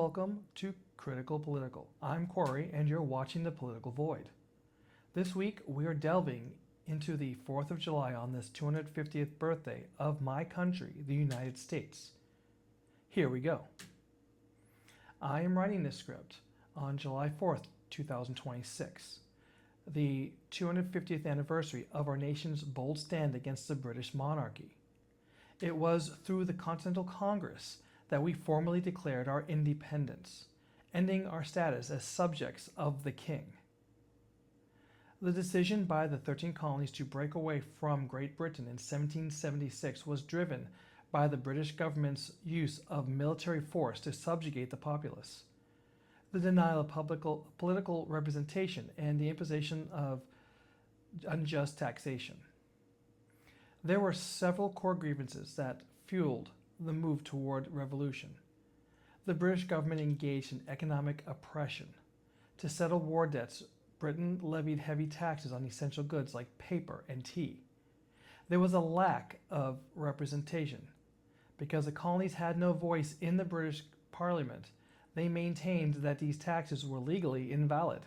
welcome to Critical Political. I'm Corey, and you're watching The Political Void. This week, we are delving into the 4th of July on this 250th birthday of my country, the United States. Here we go. I am writing this script on July 4th, 2026, the 250th anniversary of our nation's bold stand against the British monarchy. It was through the Continental Congress that we formally declared our independence, ending our status as subjects of the King. The decision by the 13 colonies to break away from Great Britain in 1776 was driven by the British government's use of military force to subjugate the populace, the denial of political representation, and the imposition of unjust taxation. There were several core grievances that fueled the move toward revolution. The British government engaged in economic oppression. To settle war debts, Britain levied heavy taxes on essential goods like paper and tea. There was a lack of representation. Because the colonies had no voice in the British Parliament, they maintained that these taxes were legally invalid.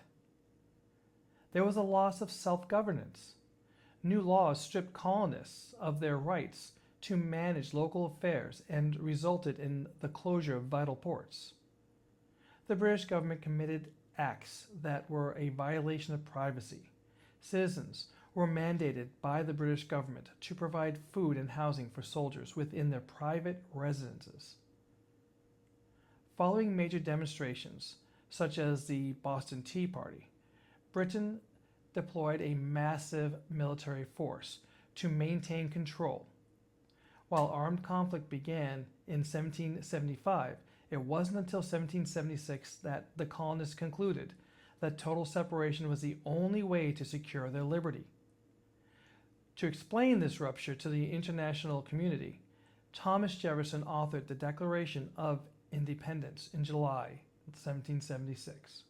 There was a loss of self-governance. New laws stripped colonists of their rights to manage local affairs and resulted in the closure of vital ports. The British government committed acts that were a violation of privacy. Citizens were mandated by the British government to provide food and housing for soldiers within their private residences. Following major demonstrations, such as the Boston Tea Party, Britain deployed a massive military force to maintain control. While armed conflict began in 1775, it wasn't until 1776 that the colonists concluded that total separation was the only way to secure their liberty. To explain this rupture to the international community, Thomas Jefferson authored the Declaration of Independence in July 1776,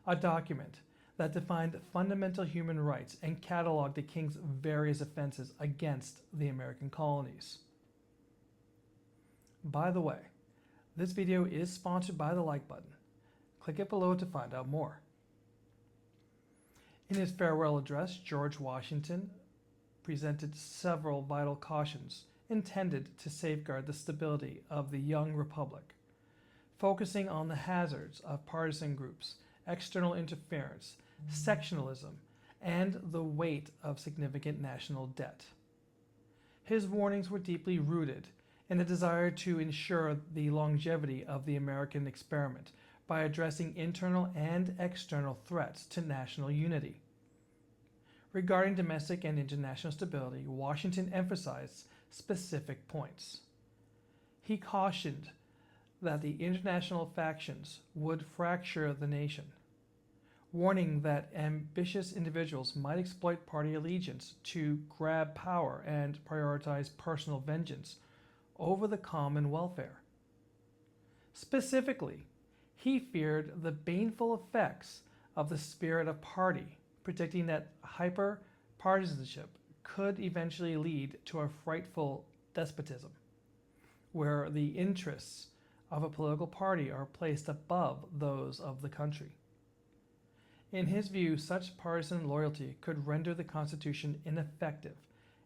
a document that defined fundamental human rights and cataloged the king's various offenses against the American colonies. By the way, this video is sponsored by the like button. Click it below to find out more. In his farewell address, George Washington presented several vital cautions intended to safeguard the stability of the young republic, focusing on the hazards of partisan groups, external interference, sectionalism, and the weight of significant national debt. His warnings were deeply rooted in a desire to ensure the longevity of the American experiment by addressing internal and external threats to national unity. Regarding domestic and international stability, Washington emphasized specific points. He cautioned that the international factions would fracture the nation, warning that ambitious individuals might exploit party allegiance to grab power and prioritize personal vengeance over the common welfare. Specifically, he feared the baneful effects of the spirit of party, predicting that hyper-partisanship could eventually lead to a frightful despotism, where the interests of a political party are placed above those of the country. In his view, such partisan loyalty could render the Constitution ineffective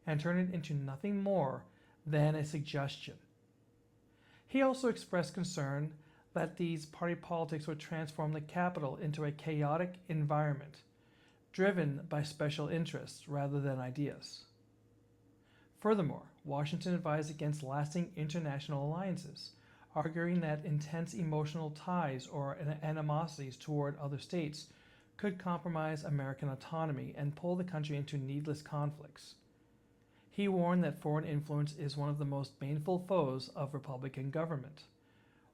and turn it into nothing more than a suggestion. He also expressed concern that these party politics would transform the capital into a chaotic environment, driven by special interests rather than ideas. Furthermore, Washington advised against lasting international alliances, arguing that intense emotional ties or animosities toward other states could compromise American autonomy and pull the country into needless conflicts. He warned that foreign influence is one of the most baneful foes of Republican government.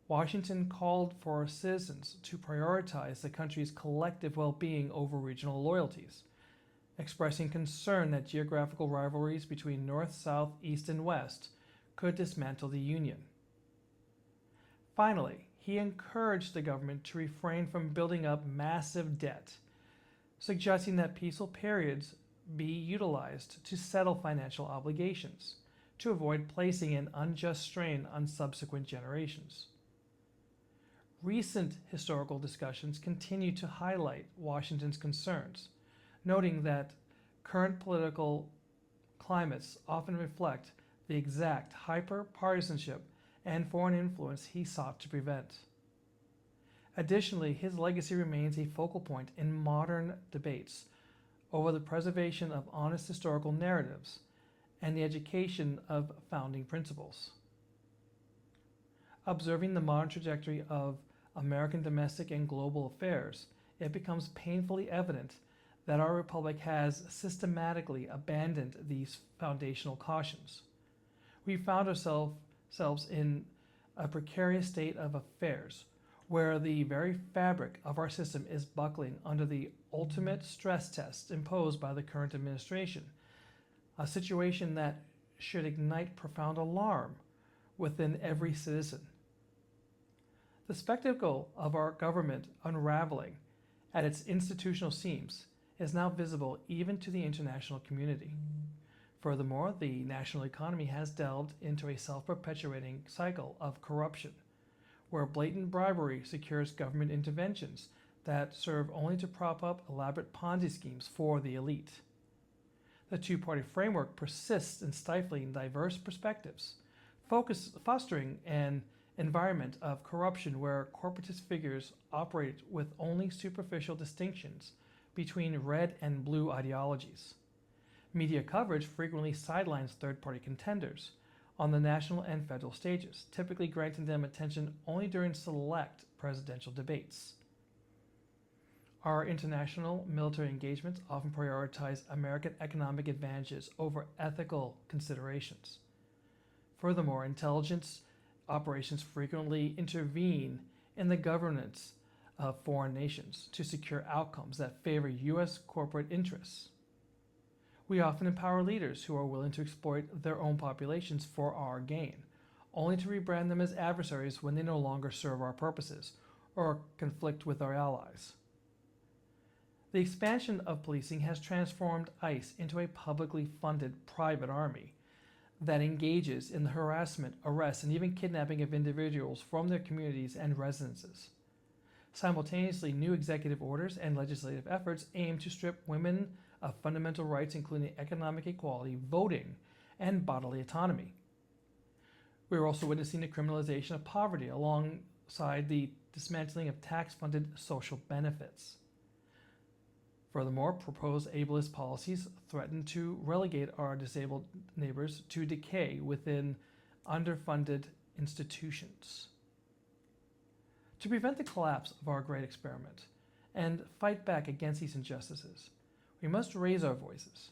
Washington called for citizens to prioritize the country's collective well-being over regional loyalties, expressing concern that geographical rivalries between North, South, East, and West could dismantle the Union. Finally, he encouraged the government to refrain from building up massive debt, suggesting that peaceful periods be utilized to settle financial obligations, to avoid placing an unjust strain on subsequent generations. Recent historical discussions continue to highlight Washington's concerns, noting that current political climates often reflect the exact hyper-partisanship and foreign influence he sought to prevent. Additionally, his legacy remains a focal point in modern debates over the preservation of honest historical narratives and the education of founding principles. Observing the modern trajectory of American domestic and global affairs, it becomes painfully evident that our republic has systematically abandoned these foundational cautions. We found ourselves in a precarious state of affairs where the very fabric of our system is buckling under the ultimate stress test imposed by the current administration, a situation that should ignite profound alarm within every citizen. The spectacle of our government unraveling at its institutional seams is now visible even to the international community. Furthermore, the national economy has delved into a self-perpetuating cycle of corruption, where blatant bribery secures government interventions that serve only to prop up elaborate Ponzi schemes for the elite. The two-party framework persists in stifling diverse perspectives, fostering an environment of corruption where corporatist figures operate with only superficial distinctions between red and blue ideologies. Media coverage frequently sidelines third-party contenders on the national and federal stages, typically granting them attention only during select presidential debates. Our international military engagements often prioritize American economic advantages over ethical considerations. Furthermore, intelligence operations frequently intervene in the governance of foreign nations to secure outcomes that favor U.S. corporate interests. We often empower leaders who are willing to exploit their own populations for our gain, only to rebrand them as adversaries when they no longer serve our purposes or conflict with our allies. The expansion of policing has transformed ICE into a publicly funded private army that engages in the harassment, arrest, and even kidnapping of individuals from their communities and residences. Simultaneously, new executive orders and legislative efforts aim to strip women of fundamental rights, including economic equality, voting, and bodily autonomy. We are also witnessing the criminalization of poverty alongside the dismantling of tax-funded social benefits. Furthermore, proposed ableist policies threaten to relegate our disabled neighbors to decay within underfunded institutions. To prevent the collapse of our great experiment and fight back against these injustices, we must raise our voices.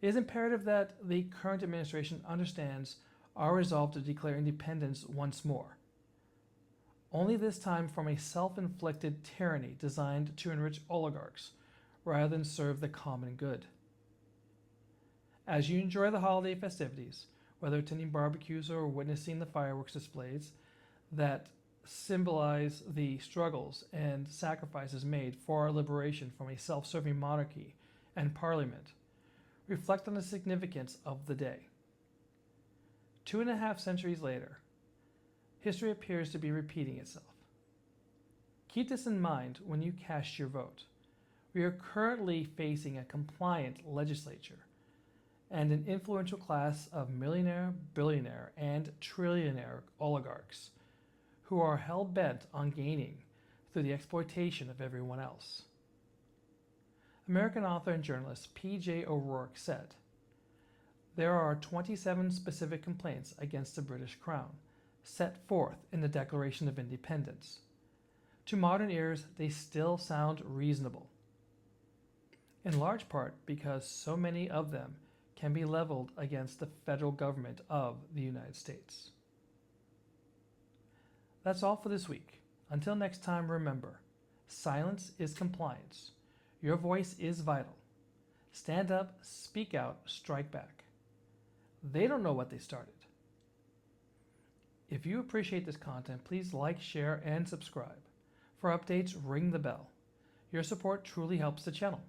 It is imperative that the current administration understands our resolve to declare independence once more, only this time from a self-inflicted tyranny designed to enrich oligarchs rather than serve the common good. As you enjoy the holiday festivities, whether attending barbecues or witnessing the fireworks displays that symbolize the struggles and sacrifices made for our liberation from a self-serving monarchy and parliament, reflect on the significance of the day. 2.5 centuries later, history appears to be repeating itself. Keep this in mind when you cast your vote. We are currently facing a compliant legislature and an influential class of millionaire, billionaire, and trillionaire oligarchs who are hell-bent on gaining through the exploitation of everyone else. American author and journalist P.J. O'Rourke said, "There are 27 specific complaints against the British Crown, set forth in the Declaration of Independence. To modern ears, they still sound reasonable, in large part because so many of them can be leveled against the federal government of the United States." That's all for this week. Until next time, remember, silence is compliance. Your voice is vital. Stand up, speak out, strike back. They don't know what they started. If you appreciate this content, please like, share, and subscribe. For updates, ring the bell. Your support truly helps the channel.